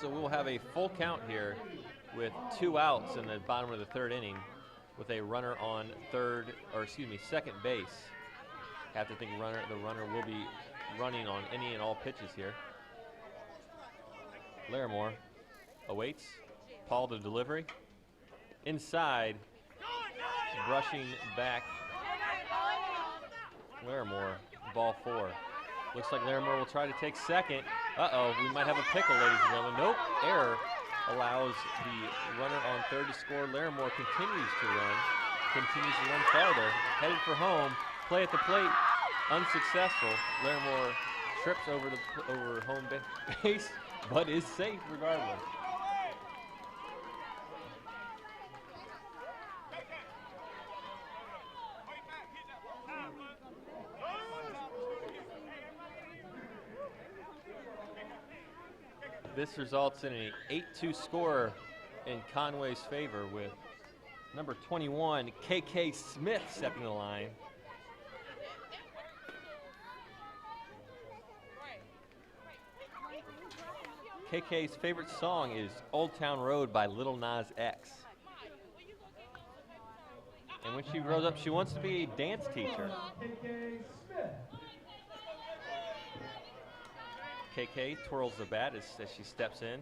So we'll have a full count here with 2 outs in the bottom of the 3rd inning with a runner on second base. Have to think the runner will be running on any and all pitches here. Larimore awaits. Paul, the delivery. Inside, brushing back. Larimore, ball 4. Looks like Larimore will try to take second. Uh-oh, we might have a pickle, ladies and gentlemen. Nope, error allows the runner on third to score. Larimore continues to run farther, headed for home. Play at the plate, unsuccessful. Larimore trips over home base but is safe regardless. This results in an 8-2 score in Conway's favor with number 21, KK Smith, stepping the line. KK's favorite song is Old Town Road by Lil Nas X. And when she grows up, she wants to be a dance teacher. KK twirls the bat as she steps in.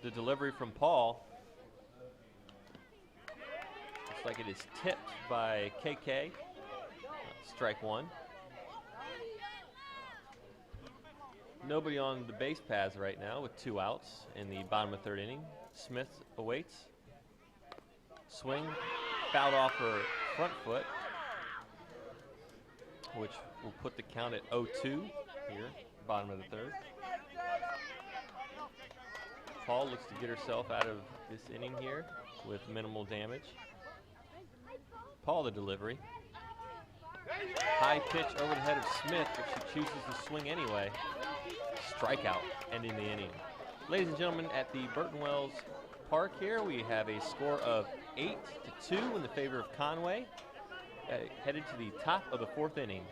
The delivery from Paul. Looks like it is tipped by KK. Strike one. Nobody on the base paths right now with 2 outs in the bottom of the 3rd inning. Smith awaits. Swing, fouled off her front foot, which will put the count at 0-2 here, bottom of the 3rd. Paul looks to get herself out of this inning here with minimal damage. Paul, the delivery. High pitch over the head of Smith, but she chooses to swing anyway. Strikeout, ending the inning. Ladies and gentlemen, at the Burton Wells Park here, we have a score of 8-2 in the favor of Conway, headed to the top of the 4th inning.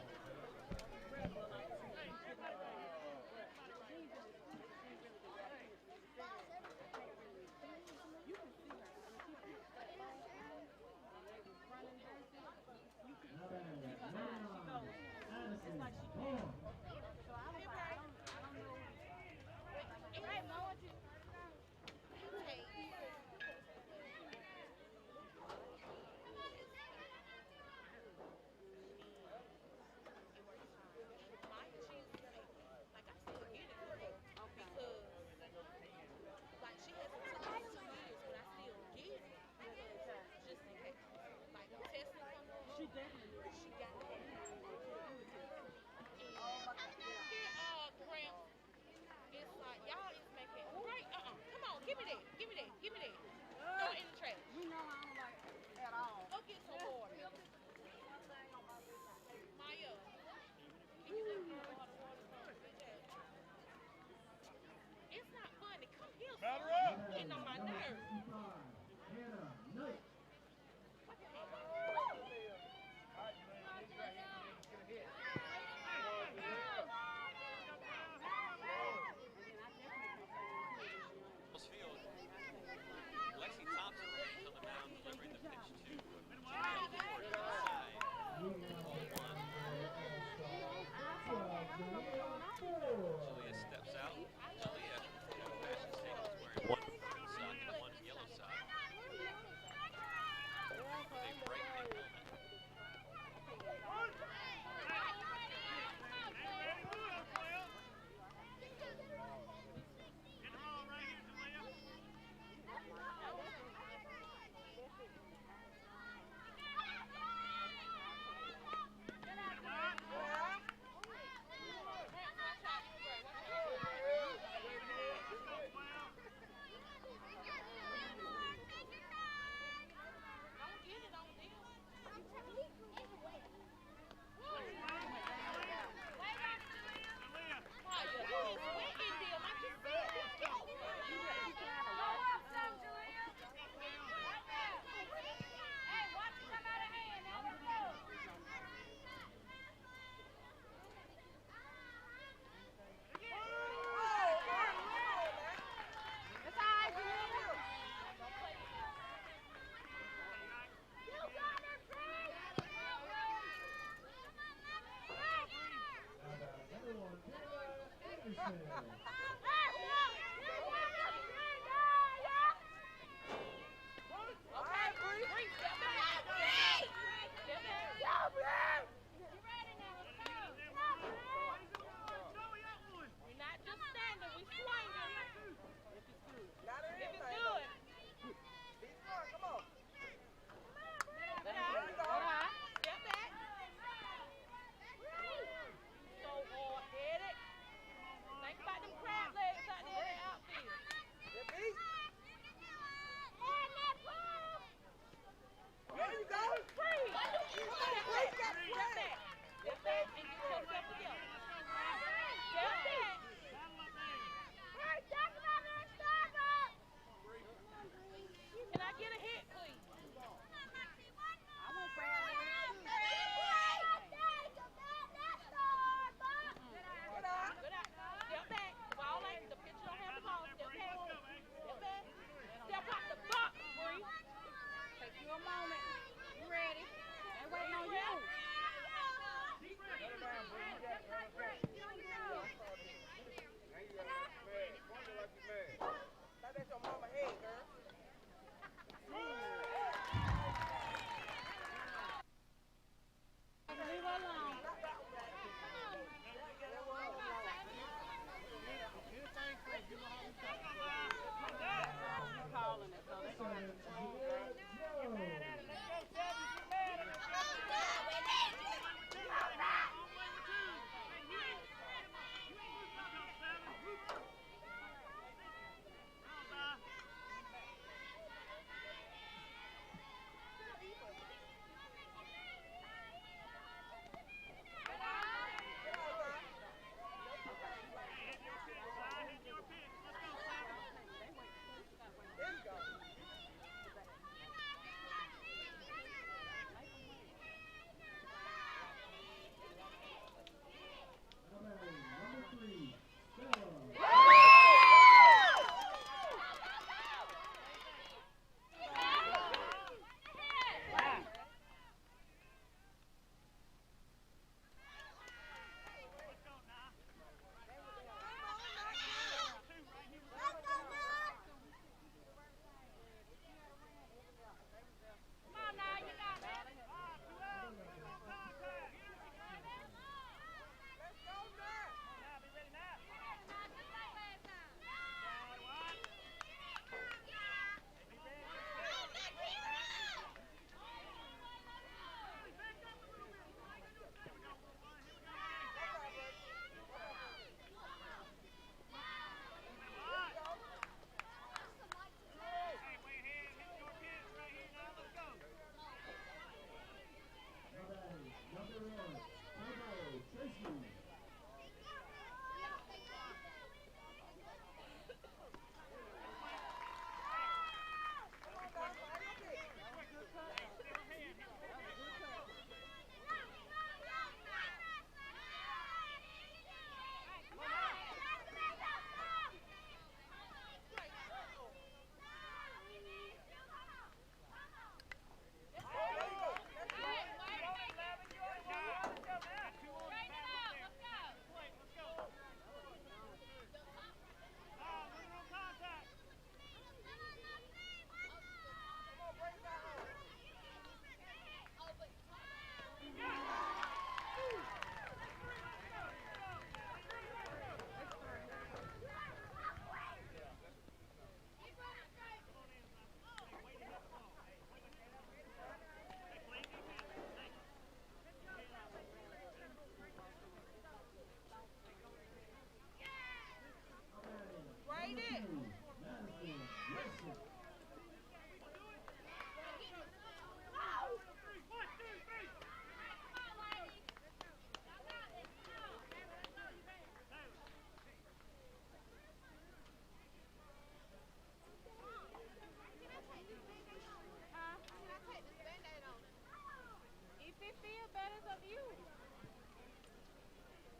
of you.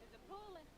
Is it pulling?